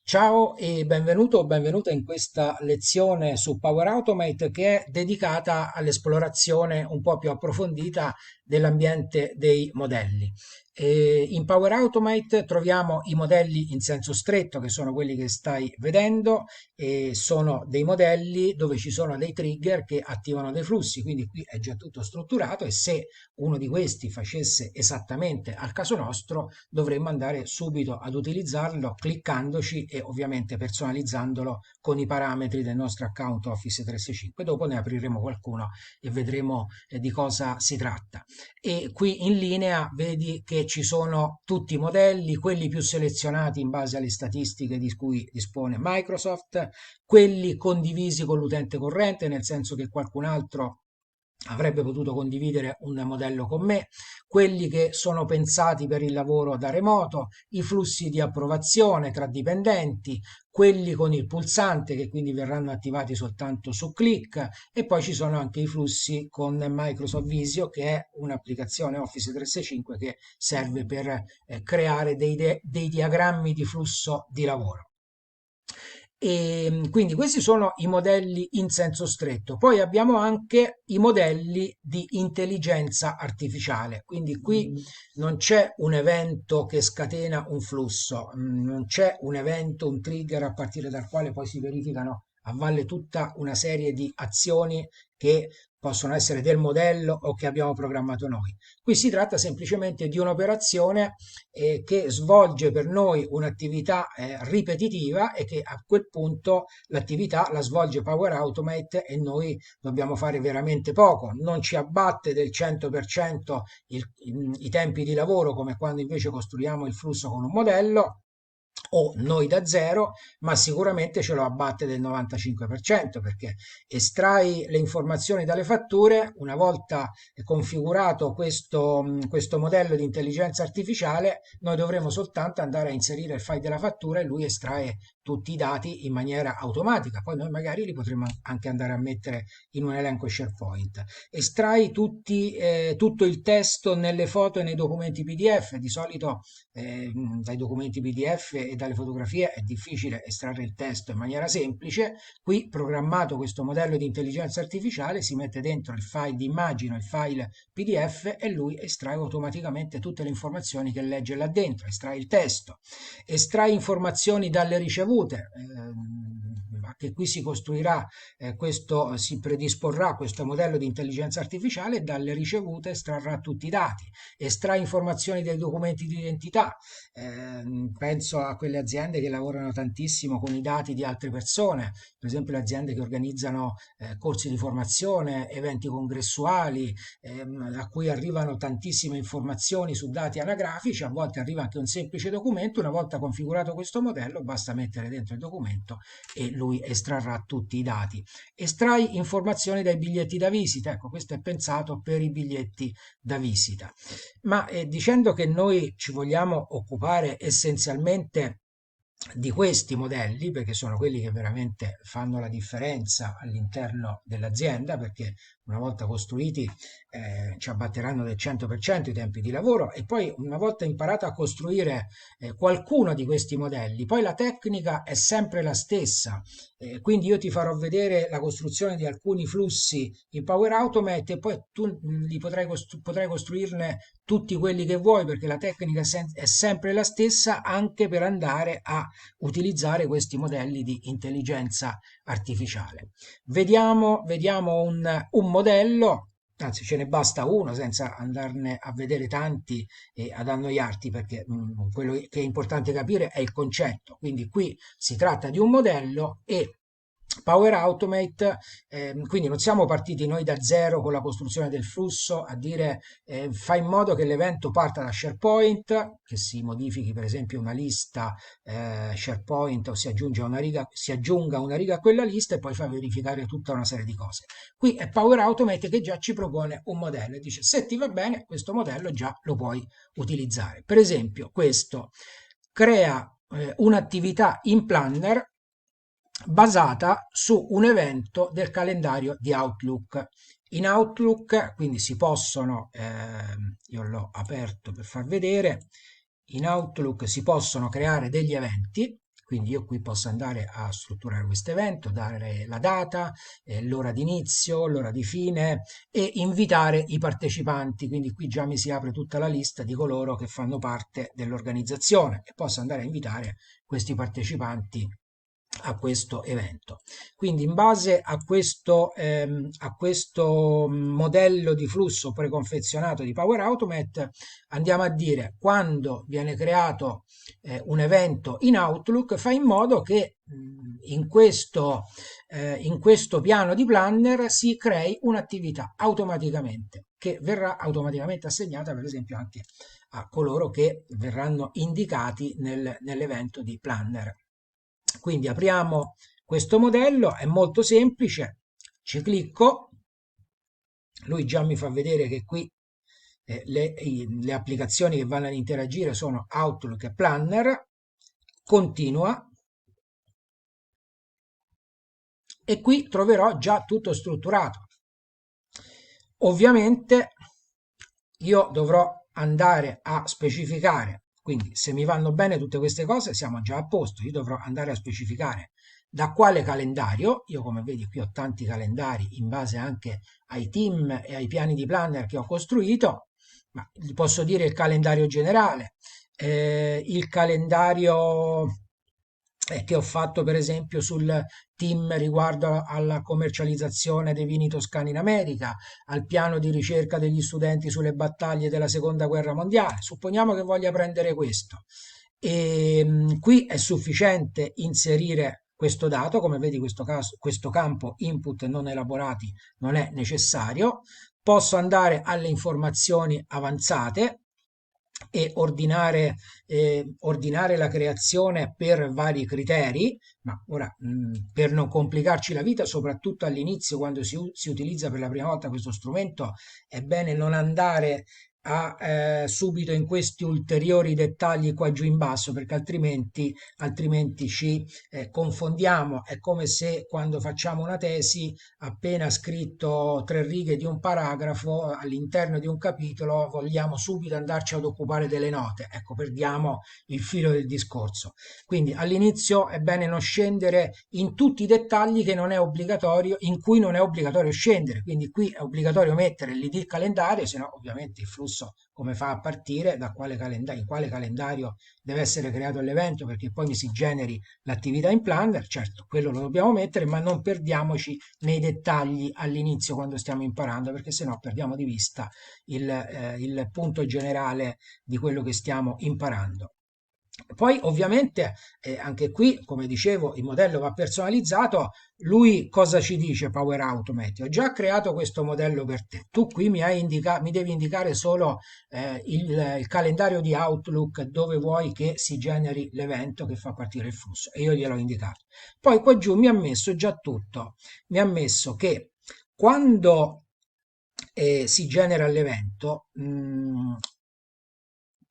Ciao e benvenuto o benvenuta in questa lezione su Power Automate che è dedicata all'esplorazione un po' più approfondita dell'ambiente dei modelli. In Power Automate troviamo i modelli in senso stretto, che sono quelli che stai vedendo, e sono dei modelli dove ci sono dei trigger che attivano dei flussi, quindi qui è già tutto strutturato e se uno di questi facesse esattamente al caso nostro, dovremmo andare subito ad utilizzarlo cliccandoci e ovviamente personalizzandolo con i parametri del nostro account Office 365. Dopo ne apriremo qualcuno e vedremo di cosa si tratta. E qui in linea vedi che ci sono tutti i modelli, quelli più selezionati in base alle statistiche di cui dispone Microsoft, quelli condivisi con l'utente corrente, nel senso che qualcun altro avrebbe potuto condividere un modello con me, quelli che sono pensati per il lavoro da remoto, i flussi di approvazione tra dipendenti, quelli con il pulsante che quindi verranno attivati soltanto su clic e poi ci sono anche i flussi con Microsoft Visio che è un'applicazione Office 365 che serve per creare dei diagrammi di flusso di lavoro. E quindi questi sono i modelli in senso stretto. Poi abbiamo anche i modelli di intelligenza artificiale. Quindi qui non c'è un evento che scatena un flusso, non c'è un evento, un trigger a partire dal quale poi si verificano a valle tutta una serie di azioni che possono essere del modello o che abbiamo programmato noi. Qui si tratta semplicemente di un'operazione che svolge per noi un'attività ripetitiva e che a quel punto l'attività la svolge Power Automate e noi dobbiamo fare veramente poco. Non ci abbatte del 100% i tempi di lavoro come quando invece costruiamo il flusso con un modello o noi da zero, ma sicuramente ce lo abbatte del 95% perché estrai le informazioni dalle fatture, una volta configurato questo modello di intelligenza artificiale, noi dovremo soltanto andare a inserire il file della fattura e lui estrae tutti i dati in maniera automatica. Poi noi magari li potremo anche andare a mettere in un elenco SharePoint. Estrai tutto il testo nelle foto e nei documenti PDF. Di solito dai documenti PDF e dalle fotografie è difficile estrarre il testo in maniera semplice. Qui, programmato questo modello di intelligenza artificiale, si mette dentro il file di immagine, il file PDF e lui estrae automaticamente tutte le informazioni che legge là dentro, estrae il testo, estrae informazioni dalle ricevute, che qui si costruirà, si predisporrà questo modello di intelligenza artificiale e dalle ricevute estrarrà tutti i dati, estrae informazioni dai documenti di identità. Penso a quelle aziende che lavorano tantissimo con i dati di altre persone, per esempio le aziende che organizzano corsi di formazione, eventi congressuali, a cui arrivano tantissime informazioni su dati anagrafici, a volte arriva anche un semplice documento, una volta configurato questo modello basta mettere dentro il documento e lui estrarrà tutti i dati. Estrai informazioni dai biglietti da visita, ecco questo è pensato per i biglietti da visita. Ma dicendo che noi ci vogliamo occupare essenzialmente di questi modelli, perché sono quelli che veramente fanno la differenza all'interno dell'azienda, perché una volta costruiti ci abbatteranno del 100% i tempi di lavoro e poi una volta imparato a costruire qualcuno di questi modelli, poi la tecnica è sempre la stessa. Quindi io ti farò vedere la costruzione di alcuni flussi in Power Automate e poi tu potrai costruirne tutti quelli che vuoi perché la tecnica è sempre la stessa anche per andare a utilizzare questi modelli di intelligenza artificiale. Vediamo un modello, anzi ce ne basta uno senza andarne a vedere tanti e ad annoiarti perché quello che è importante capire è il concetto. Quindi qui si tratta di un modello e Power Automate, quindi non siamo partiti noi da zero con la costruzione del flusso a dire fai in modo che l'evento parta da SharePoint, che si modifichi per esempio una lista SharePoint o si aggiunga una riga a quella lista e poi fa verificare tutta una serie di cose. Qui è Power Automate che già ci propone un modello e dice se ti va bene questo modello già lo puoi utilizzare. Per esempio questo crea un'attività in Planner basata su un evento del calendario di Outlook. In Outlook quindi si possono, io l'ho aperto per far vedere, in Outlook si possono creare degli eventi, Quindi io qui posso andare a strutturare questo evento, dare la data, l'ora di inizio, l'ora di fine e invitare i partecipanti. Quindi qui già mi si apre tutta la lista di coloro che fanno parte dell'organizzazione e posso andare a invitare questi partecipanti a questo evento. Quindi in base a questo modello di flusso preconfezionato di Power Automate andiamo a dire quando viene creato un evento in Outlook, fa in modo che in questo piano di planner si crei un'attività automaticamente che verrà automaticamente assegnata per esempio anche a coloro che verranno indicati nell'evento di planner. Quindi apriamo questo modello, è molto semplice, ci clicco, lui già mi fa vedere che qui le applicazioni che vanno ad interagire sono Outlook e Planner, continua e qui troverò già tutto strutturato. Ovviamente io dovrò andare a specificare, quindi se mi vanno bene tutte queste cose siamo già a posto, io dovrò andare a specificare da quale calendario, io come vedi qui ho tanti calendari in base anche ai team e ai piani di planner che ho costruito, ma gli posso dire il calendario generale, il calendario che ho fatto per esempio sul team riguardo alla commercializzazione dei vini toscani in America, al piano di ricerca degli studenti sulle battaglie della seconda guerra mondiale. Supponiamo che voglia prendere questo. E qui è sufficiente inserire questo dato, come vedi questo campo input non elaborati non è necessario. Posso andare alle informazioni avanzate e ordinare la creazione per vari criteri, ma ora per non complicarci la vita, soprattutto all'inizio quando si utilizza per la prima volta questo strumento, è bene non andare subito in questi ulteriori dettagli qua giù in basso perché altrimenti ci confondiamo. È come se quando facciamo una tesi appena scritto 3 righe di un paragrafo all'interno di un capitolo vogliamo subito andarci ad occupare delle note, ecco, perdiamo il filo del discorso. Quindi all'inizio è bene non scendere in tutti i dettagli che non è obbligatorio, in cui non è obbligatorio scendere, quindi qui è obbligatorio mettere l'id calendario, se no ovviamente il flusso come fa a partire, in quale calendario deve essere creato l'evento perché poi mi si generi l'attività in planner, certo quello lo dobbiamo mettere, ma non perdiamoci nei dettagli all'inizio quando stiamo imparando, perché sennò perdiamo di vista il punto generale di quello che stiamo imparando. Poi ovviamente anche qui, come dicevo, il modello va personalizzato. Lui cosa ci dice Power Automate? Ho già creato questo modello per te. Tu qui mi devi indicare solo il calendario di Outlook dove vuoi che si generi l'evento che fa partire il flusso e io gliel'ho indicato. Poi qua giù mi ha messo già tutto. Mi ha messo che quando si genera l'evento,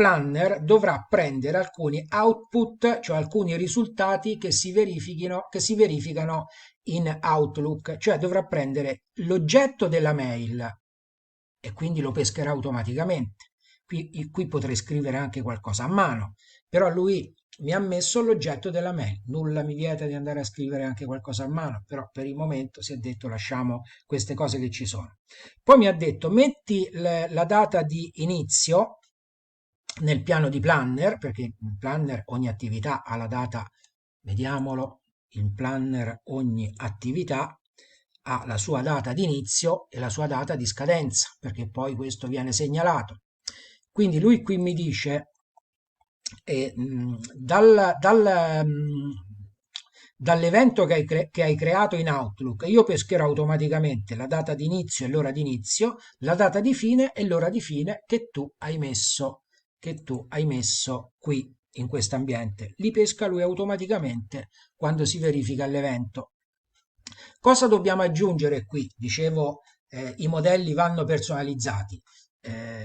Planner dovrà prendere alcuni output, cioè alcuni risultati che si verificano in Outlook, cioè dovrà prendere l'oggetto della mail e quindi lo pescherà automaticamente. Qui potrei scrivere anche qualcosa a mano, però lui mi ha messo l'oggetto della mail. Nulla mi vieta di andare a scrivere anche qualcosa a mano, però per il momento si è detto lasciamo queste cose che ci sono. Poi mi ha detto metti la data di inizio nel piano di planner, perché in planner ogni attività ha la data, vediamolo, in planner ogni attività ha la sua data di inizio e la sua data di scadenza, perché poi questo viene segnalato. Quindi lui qui mi dice dall'evento che hai creato in Outlook, io pescherò automaticamente la data di inizio e l'ora di inizio, la data di fine e l'ora di fine che tu hai messo qui in questo ambiente. Li pesca lui automaticamente quando si verifica l'evento. Cosa dobbiamo aggiungere qui? Dicevo, i modelli vanno personalizzati.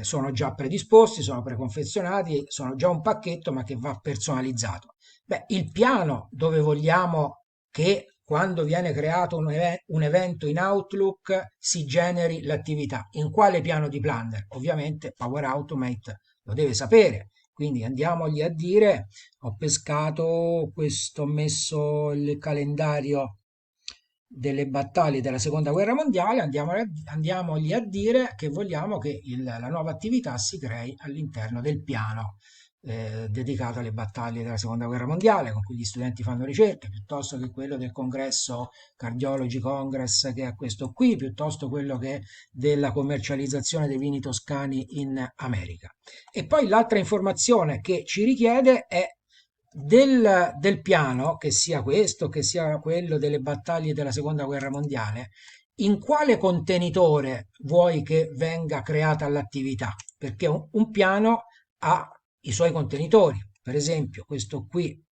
Sono già predisposti, sono preconfezionati, sono già un pacchetto ma che va personalizzato. Beh, il piano dove vogliamo che quando viene creato un evento in Outlook si generi l'attività. In quale piano di planner? Ovviamente Power Automate lo deve sapere Quindi andiamogli a dire, ho pescato questo, ho messo il calendario delle battaglie della seconda guerra mondiale, andiamogli a dire che vogliamo che la nuova attività si crei all'interno del piano dedicato alle battaglie della seconda guerra mondiale, con cui gli studenti fanno ricerche, piuttosto che quello del congresso Cardiology Congress, che è questo qui, piuttosto quello che è della commercializzazione dei vini toscani in America. E poi l'altra informazione che ci richiede è del piano, che sia questo, che sia quello delle battaglie della seconda guerra mondiale, in quale contenitore vuoi che venga creata l'attività? Perché un piano ha i suoi contenitori. Per esempio, questo qui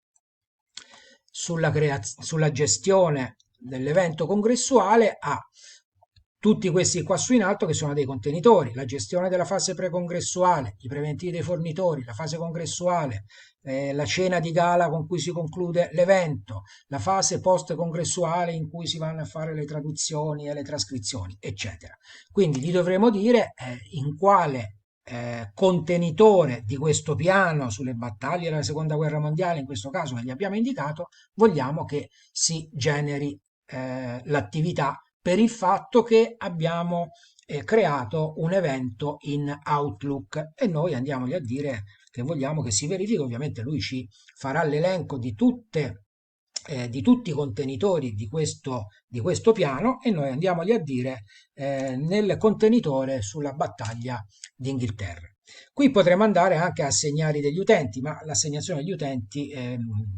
sulla gestione dell'evento congressuale ha tutti questi qua su in alto che sono dei contenitori, la gestione della fase precongressuale, i preventivi dei fornitori, la fase congressuale, la cena di gala con cui si conclude l'evento, la fase post-congressuale in cui si vanno a fare le traduzioni e le trascrizioni, eccetera. Quindi gli dovremo dire in quale contenitore di questo piano sulle battaglie della seconda guerra mondiale, in questo caso che gli abbiamo indicato, vogliamo che si generi l'attività per il fatto che abbiamo creato un evento in Outlook e noi andiamogli a dire che vogliamo che si verifichi. Ovviamente lui ci farà l'elenco di tutti i contenitori di questo piano e noi andiamogli a dire nel contenitore sulla battaglia d'Inghilterra. Qui potremo andare anche a assegnare degli utenti, ma l'assegnazione degli utenti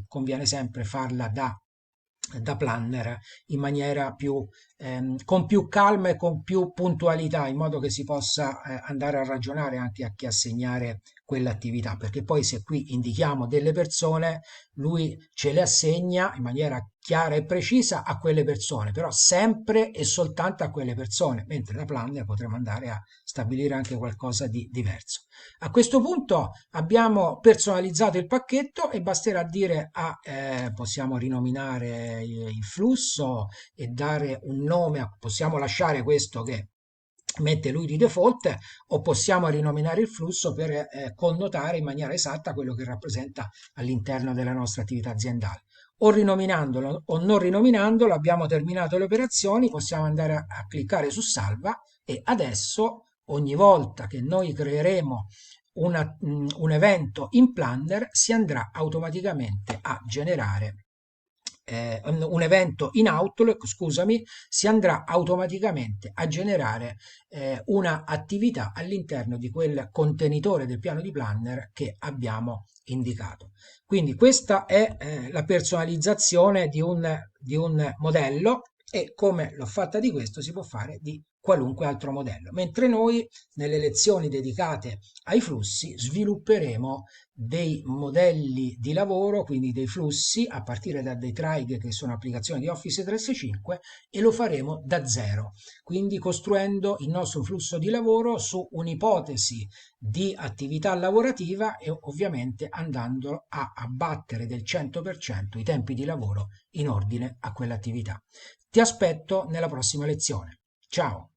conviene sempre farla da planner in maniera con più calma e con più puntualità, in modo che si possa andare a ragionare anche a chi assegnare quell'attività, perché poi se qui indichiamo delle persone, lui ce le assegna in maniera chiara e precisa a quelle persone, però sempre e soltanto a quelle persone, mentre da planner potremo andare a stabilire anche qualcosa di diverso. A questo punto abbiamo personalizzato il pacchetto e basterà dire possiamo rinominare il flusso e dare un nome, possiamo lasciare questo che mette lui di default o possiamo rinominare il flusso per connotare in maniera esatta quello che rappresenta all'interno della nostra attività aziendale. O rinominandolo o non rinominandolo abbiamo terminato le operazioni, possiamo andare a cliccare su salva e adesso ogni volta che noi creeremo un evento in Planner si andrà automaticamente a generare un evento in Outlook, scusami, si andrà automaticamente a generare una attività all'interno di quel contenitore del piano di Planner che abbiamo indicato. Quindi questa è la personalizzazione di un modello e come l'ho fatta di questo si può fare di qualunque altro modello, mentre noi nelle lezioni dedicate ai flussi svilupperemo dei modelli di lavoro, quindi dei flussi a partire da dei trig che sono applicazioni di Office 365 e lo faremo da zero, quindi costruendo il nostro flusso di lavoro su un'ipotesi di attività lavorativa e ovviamente andando a abbattere del 100% i tempi di lavoro in ordine a quell'attività. Ti aspetto nella prossima lezione. Ciao!